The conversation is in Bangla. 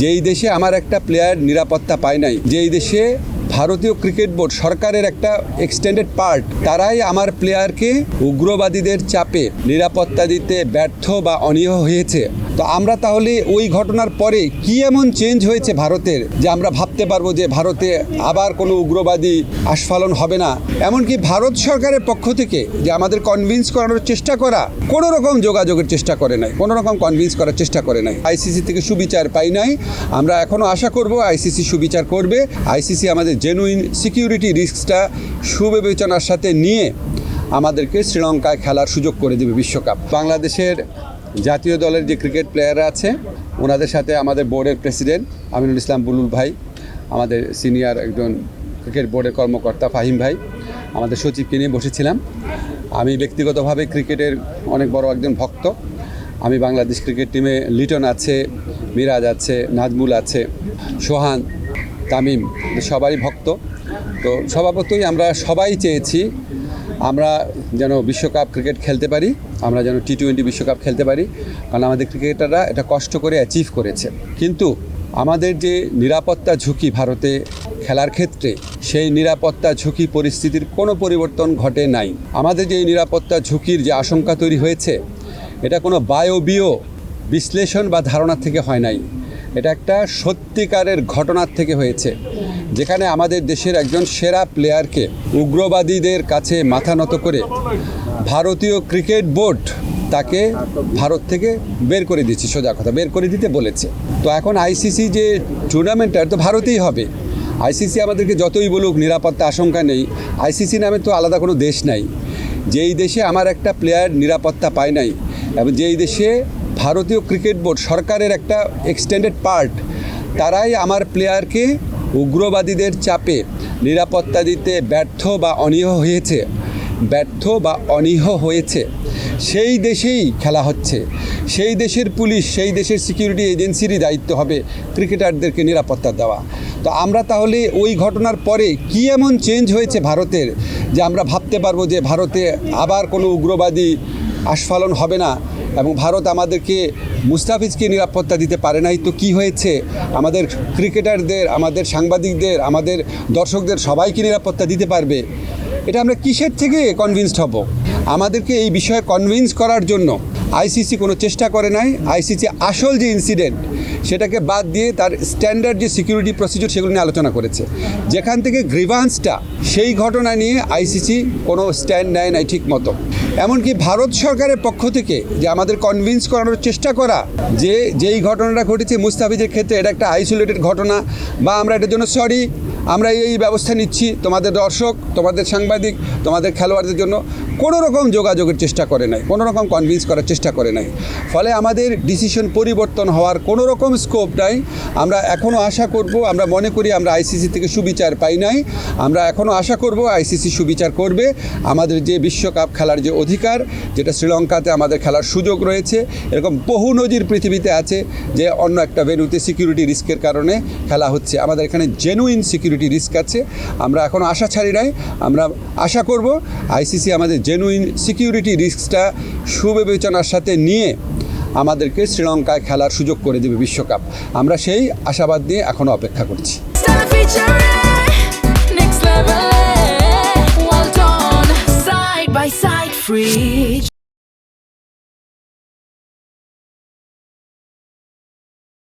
যেই দেশে আমার একটা প্লেয়ার নিরাপত্তা পায় নাই, যেই দেশে ভারতীয় ক্রিকেট বোর্ড সরকারের একটা এক্সটেন্ডেড পার্ট, তারাই আমার প্লেয়ারকে উগ্রবাদীদের চাপে নিরাপত্তা দিতে ব্যর্থ বা অনীহ হয়েছে। তো আমরা তাহলে ওই ঘটনার পরে কি এমন চেঞ্জ হয়েছে ভারতের যে আমরা ভাবতে পারবো যে ভারতে আবার কোনো উগ্রবাদী আস্ফালন হবে না? এমনকি ভারত সরকারের পক্ষ থেকে যে আমাদের কনভিন্স করানোর চেষ্টা করা, কোনো রকম যোগাযোগের চেষ্টা করে নাই, কোনো রকম কনভিন্স করার চেষ্টা করে নাই। আইসিসি থেকে সুবিচার পাই নাই। আমরা এখনও আশা করব আইসিসি সুবিচার করবে। আইসিসি আমাদের জেনুইন সিকিউরিটি রিস্কটা সুবিবেচনার সাথে নিয়ে আমাদেরকে শ্রীলঙ্কায় খেলার সুযোগ করে দেবে বিশ্বকাপ। বাংলাদেশের জাতীয় দলের যে ক্রিকেট প্লেয়াররা আছে ওনাদের সাথে আমাদের বোর্ডের প্রেসিডেন্ট আমিনুল ইসলাম বুলুল ভাই, আমাদের সিনিয়র একজন ক্রিকেট বোর্ডের কর্মকর্তা ফাহিম ভাই, আমাদের সচিবকে নিয়ে বসেছিলাম। আমি ব্যক্তিগতভাবে ক্রিকেটের অনেক বড় একজন ভক্ত। আমি বাংলাদেশ ক্রিকেট টিমে লিটন আছে, মিরাজ আছে, নাজমুল আছে, সোহান, তামিম, সবারই ভক্ত। তো স্বভাবতই আমরা সবাই চেয়েছি আমরা যেন বিশ্বকাপ ক্রিকেট খেলতে পারি, আমরা যেন টি-20 বিশ্বকাপ খেলতে পারি, কারণ আমাদের ক্রিকেটাররা এটা কষ্ট করে অ্যাচিভ করেছে। কিন্তু আমাদের যে নিরাপত্তা ঝুঁকি ভারতে খেলার ক্ষেত্রে, সেই নিরাপত্তা ঝুঁকি পরিস্থিতির কোনো পরিবর্তন ঘটে নাই। আমাদের যে নিরাপত্তা ঝুঁকির যে আশঙ্কা তৈরি হয়েছে, এটা কোনো বায়বীয় বিশ্লেষণ বা ধারণা থেকে হয় নাই, এটা একটা সত্যিকারের ঘটনার থেকে হয়েছে, যেখানে আমাদের দেশের একজন সেরা প্লেয়ারকে উগ্রবাদীদের কাছে মাথা নত করে ভারতীয় ক্রিকেট বোর্ড তাকে ভারত থেকে বের করে দিচ্ছে, সোজা কথা বের করে দিতে বলেছে। তো এখন আইসিসি যে টুর্নামেন্টটা তো ভারতেই হবে। আইসিসি আমাদেরকে যতই বলুক নিরাপত্তা আশঙ্কা নেই, আইসিসি নামে তো আলাদা কোনো দেশ নাই। যেই দেশে আমার একটা প্লেয়ার নিরাপত্তা পায় নাই এবং যেই দেশে ভারতীয় ক্রিকেট বোর্ড সরকারের একটা এক্সটেন্ডেড পার্ট, তারাই আমার প্লেয়ারকে উগ্রবাদীদের চাপে নিরাপত্তা দিতে ব্যর্থ বা অনীহ হয়েছে, সেই দেশেই খেলা হচ্ছে। সেই দেশের পুলিশ, সেই দেশের সিকিউরিটি এজেন্সিরই দায়িত্ব হবে ক্রিকেটারদেরকে নিরাপত্তা দেওয়া। তো আমরা তাহলে ওই ঘটনার পরে কি এমন চেঞ্জ হয়েছে ভারতের যে আমরা ভাবতে পারবো যে ভারতে আবার কোনো উগ্রবাদী আস্ফালন হবে না এবং ভারত আমাদেরকে মুস্তাফিজকে নিরাপত্তা দিতে পারে নাই? তো কি হয়েছে? আমাদের ক্রিকেটারদের, আমাদের সাংবাদিকদের, আমাদের দর্শকদের সবাইকে নিরাপত্তা দিতে পারবে? এটা আমরা কিসের থেকে কনভিন্সড হব? আমাদেরকে এই বিষয়ে কনভিন্স করার জন্য আইসিসি কোনো চেষ্টা করে নাই। আইসিসি আসল যে ইনসিডেন্ট সেটাকে বাদ দিয়ে তার স্ট্যান্ডার্ড যে সিকিউরিটি প্রসিডিউর সেগুলো নিয়ে আলোচনা করেছে। যেখান থেকে গ্রিভান্সটা, সেই ঘটনা নিয়ে আইসিসি কোনো স্ট্যান্ড নেয় নাই ঠিক মতো। এমনকি ভারত সরকারের পক্ষ থেকে যে আমাদের কনভিন্স করানোর চেষ্টা করা যে যেই ঘটনাটা ঘটেছে মুস্তাফিজের ক্ষেত্রে এটা একটা আইসোলেটেড ঘটনা, বা আমরা এটার জন্য সরি, আমরা এই ব্যবস্থা নিচ্ছি, তোমাদের দর্শক, তোমাদের সাংবাদিক, তোমাদের খেলোয়াড়দের জন্য কোনো রকম যোগাযোগের চেষ্টা করে নাই, কোনো রকম কনভিন্স করার চেষ্টা করে নাই। ফলে আমাদের ডিসিশন পরিবর্তন হওয়ার কোনো রকম স্কোপ নাই। আমরা এখনও আশা করব, আমরা মনে করি আমরা আইসিসি থেকে সুবিচার পাই নাই, আমরা এখনও আশা করব আইসিসি সুবিচার করবে। আমাদের যে বিশ্বকাপ খেলার যে অধিকার, যেটা শ্রীলঙ্কাতে আমাদের খেলার সুযোগ রয়েছে, এরকম বহু নজির পৃথিবীতে আছে যে অন্য একটা ভেন্যুতে সিকিউরিটি রিস্কের কারণে খেলা হচ্ছে। আমাদের এখানে জেনুইন সিকিউরিটি রিস্ক আছে। আমরা এখনও আশা ছাড়ি নাই। আমরা আশা করব আইসিসি আমাদের জেনুইন সিকিউরিটি রিস্কটা সুবিবেচনার সাথে নিয়ে আমাদেরকে শ্রীলঙ্কায় খেলার সুযোগ করে দেবে বিশ্বকাপ। আমরা সেই আশাবাদ নিয়ে এখনও অপেক্ষা করছি।